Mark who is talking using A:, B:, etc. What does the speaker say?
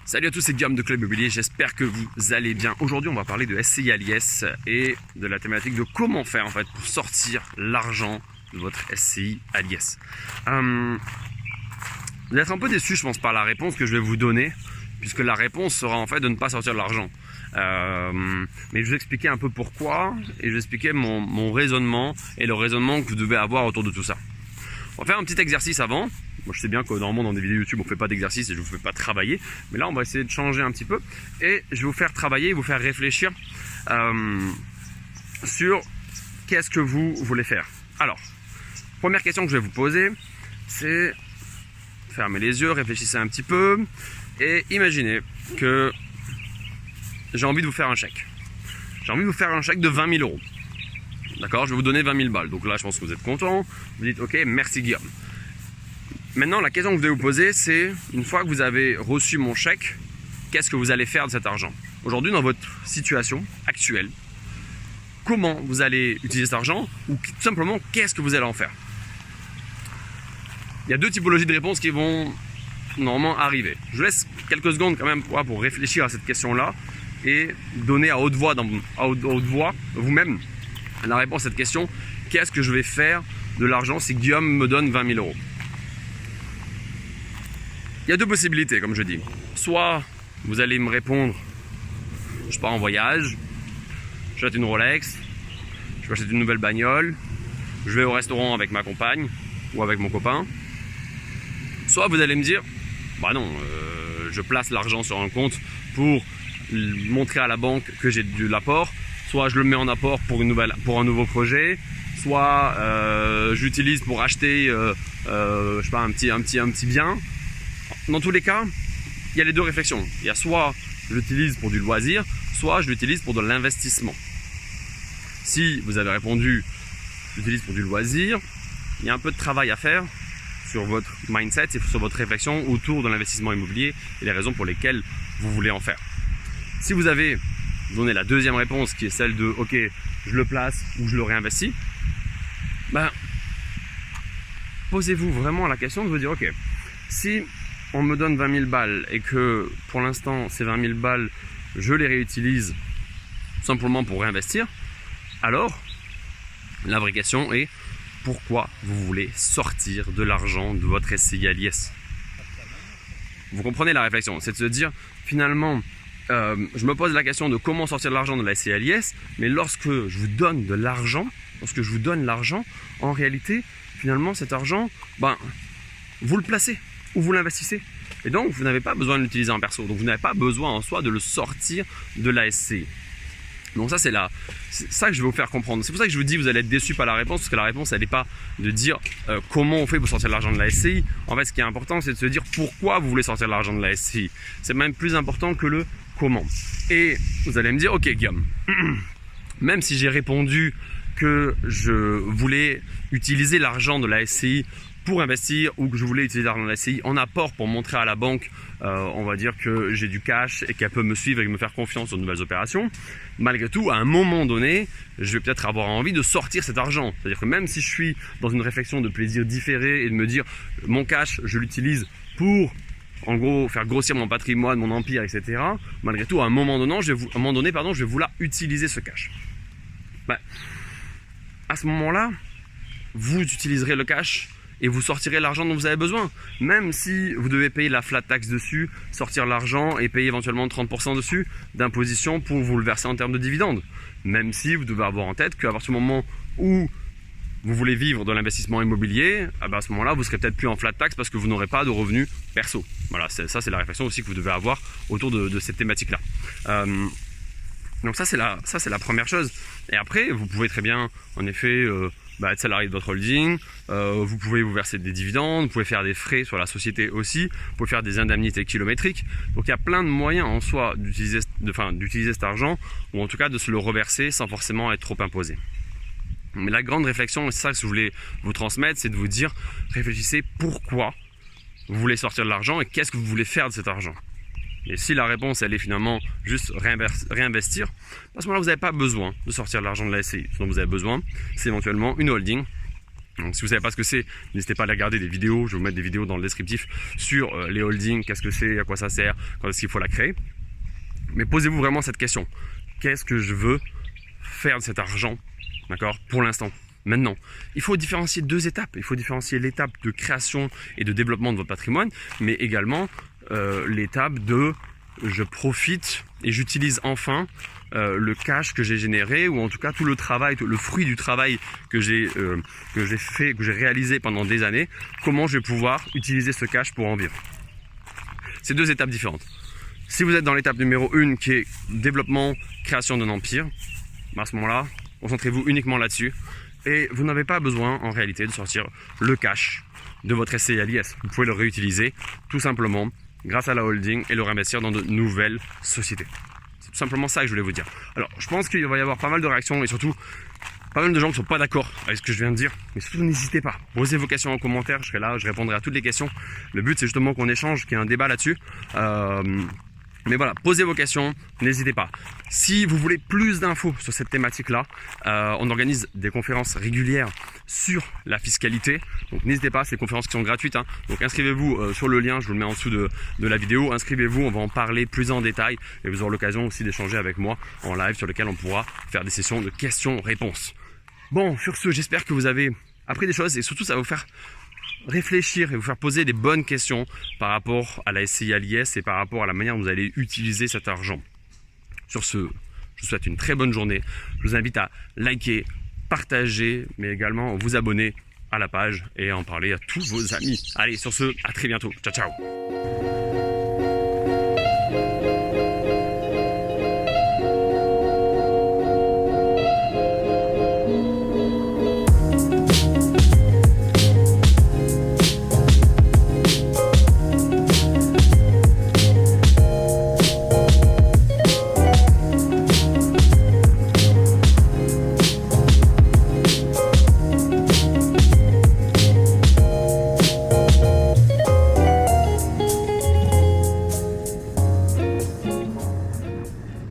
A: Salut à tous, c'est Guillaume de Club Immobilier, j'espère que vous allez bien. Aujourd'hui on va parler de SCI à l'IS et de la thématique de comment faire en fait pour sortir l'argent de votre SCI à l'IS. Vous allez être un peu déçu je pense par la réponse que je vais vous donner, puisque la réponse sera en fait de ne pas sortir de l'argent. Mais je vais vous expliquer un peu pourquoi et je vais vous expliquer mon raisonnement et le raisonnement que vous devez avoir autour de tout ça. On va faire un petit exercice avant. Moi je sais bien que normalement dans des vidéos YouTube on ne fait pas d'exercice et je ne vous fais pas travailler, mais là on va essayer de changer un petit peu et je vais vous faire travailler, vous faire réfléchir sur qu'est-ce que vous voulez faire. Alors, première question que je vais vous poser, c'est fermez les yeux, réfléchissez un petit peu et imaginez que j'ai envie de vous faire un chèque. J'ai envie de vous faire un chèque de 20 000 euros. D'accord, je vais vous donner 20 000 balles. Donc là je pense que vous êtes content, vous dites ok merci Guillaume. Maintenant, la question que vous devez vous poser, c'est une fois que vous avez reçu mon chèque, qu'est-ce que vous allez faire de cet argent? Aujourd'hui, dans votre situation actuelle, comment vous allez utiliser cet argent ou tout simplement, qu'est-ce que vous allez en faire? Il y a deux typologies de réponses qui vont normalement arriver. Je vous laisse quelques secondes quand même pour réfléchir à cette question-là et donner à haute voix, vous-même la réponse à cette question. Qu'est-ce que je vais faire de l'argent si Guillaume me donne 20 000 euros? Il y a deux possibilités, comme je dis. Soit vous allez me répondre, je pars en voyage, j'achète une Rolex, je m'achète une nouvelle bagnole, je vais au restaurant avec ma compagne ou avec mon copain. Soit vous allez me dire, bah non, je place l'argent sur un compte pour montrer à la banque que j'ai de l'apport. Soit je le mets en apport pour un nouveau projet, soit j'utilise pour acheter, je sais pas, un petit bien. Dans tous les cas, il y a les deux réflexions. Il y a soit je l'utilise pour du loisir, soit je l'utilise pour de l'investissement. Si vous avez répondu j'utilise pour du loisir, il y a un peu de travail à faire sur votre mindset et sur votre réflexion autour de l'investissement immobilier et les raisons pour lesquelles vous voulez en faire. Si vous avez donné la deuxième réponse qui est celle de ok, je le place ou je le réinvestis, ben, posez-vous vraiment la question de vous dire ok, si on me donne 20 000 balles et que pour l'instant ces 20 000 balles je les réutilise simplement pour réinvestir, alors la vraie question est pourquoi vous voulez sortir de l'argent de votre SCI à l'IS? Vous comprenez la réflexion, c'est de se dire finalement je me pose la question de comment sortir de l'argent de la SCI à l'IS, mais lorsque je vous donne de l'argent, en réalité finalement cet argent, ben, vous le placez ou vous l'investissez. Et donc, vous n'avez pas besoin de l'utiliser en perso. Donc, vous n'avez pas besoin en soi de le sortir de la SCI. Donc, ça, c'est ça que je vais vous faire comprendre. C'est pour ça que je vous dis, vous allez être déçu par la réponse, parce que la réponse, elle n'est pas de dire comment on fait pour sortir de l'argent de la SCI. En fait, ce qui est important, c'est de se dire pourquoi vous voulez sortir de l'argent de la SCI. C'est même plus important que le comment. Et vous allez me dire, ok, Guillaume, même si j'ai répondu que je voulais utiliser l'argent de la SCI pour investir ou que je voulais utiliser l'argent de la SCI en apport pour montrer à la banque, on va dire que j'ai du cash et qu'elle peut me suivre et me faire confiance aux nouvelles opérations. Malgré tout, à un moment donné, je vais peut-être avoir envie de sortir cet argent. C'est-à-dire que même si je suis dans une réflexion de plaisir différé et de me dire mon cash, je l'utilise pour en gros faire grossir mon patrimoine, mon empire, etc. Malgré tout, à un moment donné, je vais vouloir utiliser ce cash. Ben, à ce moment-là, vous utiliserez le cash et vous sortirez l'argent dont vous avez besoin. Même si vous devez payer la flat tax dessus, sortir l'argent et payer éventuellement 30% dessus d'imposition pour vous le verser en termes de dividendes. Même si vous devez avoir en tête qu'à partir du moment où vous voulez vivre de l'investissement immobilier, à ce moment-là, vous serez peut-être plus en flat tax parce que vous n'aurez pas de revenus perso. Voilà, ça c'est la réflexion aussi que vous devez avoir autour de cette thématique-là. Donc ça c'est la première chose. Et après, vous pouvez très bien, en effet, être salarié de votre holding, vous pouvez vous verser des dividendes, vous pouvez faire des frais sur la société aussi, vous pouvez faire des indemnités kilométriques. Donc il y a plein de moyens en soi d'utiliser cet argent, ou en tout cas de se le reverser sans forcément être trop imposé. Mais la grande réflexion, et c'est ça que je voulais vous transmettre, c'est de vous dire, réfléchissez pourquoi vous voulez sortir de l'argent et qu'est-ce que vous voulez faire de cet argent. Et si la réponse elle est finalement juste réinvestir, à ce moment-là vous n'avez pas besoin de sortir de l'argent de la SCI. Ce dont vous avez besoin, c'est éventuellement une holding Donc si vous ne savez pas ce que c'est, n'hésitez pas à aller regarder des vidéos, je vais vous mettre des vidéos dans le descriptif sur les holdings, qu'est-ce que c'est, à quoi ça sert, quand est-ce qu'il faut la créer. Mais posez-vous vraiment cette question. Qu'est-ce que je veux faire de cet argent, d'accord, pour l'instant, maintenant? Il faut différencier deux étapes. Il faut différencier l'étape de création et de développement de votre patrimoine, mais également l'étape de je profite et j'utilise enfin le cash que j'ai généré, ou en tout cas tout le travail, le fruit du travail que j'ai réalisé pendant des années. Comment je vais pouvoir utiliser ce cash pour en vivre? C'est deux étapes différentes. Si vous êtes dans l'étape numéro 1 qui est développement, création d'un empire, à ce moment-là, concentrez-vous uniquement là-dessus et vous n'avez pas besoin en réalité de sortir le cash de votre SCI à l'IS. Vous pouvez le réutiliser tout simplement grâce à la holding et le réinvestir dans de nouvelles sociétés. C'est tout simplement ça que je voulais vous dire. Alors, je pense qu'il va y avoir pas mal de réactions et surtout pas mal de gens qui ne sont pas d'accord avec ce que je viens de dire. Mais surtout, n'hésitez pas. Posez vos questions en commentaire. Je serai là, je répondrai à toutes les questions. Le but, c'est justement qu'on échange, qu'il y ait un débat là-dessus. Mais voilà, posez vos questions, n'hésitez pas. Si vous voulez plus d'infos sur cette thématique-là, on organise des conférences régulières sur la fiscalité. Donc n'hésitez pas, c'est des conférences qui sont gratuites. Donc inscrivez-vous sur le lien, je vous le mets en dessous de la vidéo. Inscrivez-vous, on va en parler plus en détail. Et vous aurez l'occasion aussi d'échanger avec moi en live sur lequel on pourra faire des sessions de questions-réponses. Bon, sur ce, j'espère que vous avez appris des choses et surtout ça va vous faire réfléchir et vous faire poser des bonnes questions par rapport à la SCI à l'IS et par rapport à la manière dont vous allez utiliser cet argent. Sur ce, je vous souhaite une très bonne journée. Je vous invite à liker, partager, mais également vous abonner à la page et à en parler à tous vos amis. Allez, sur ce, à très bientôt. Ciao, ciao.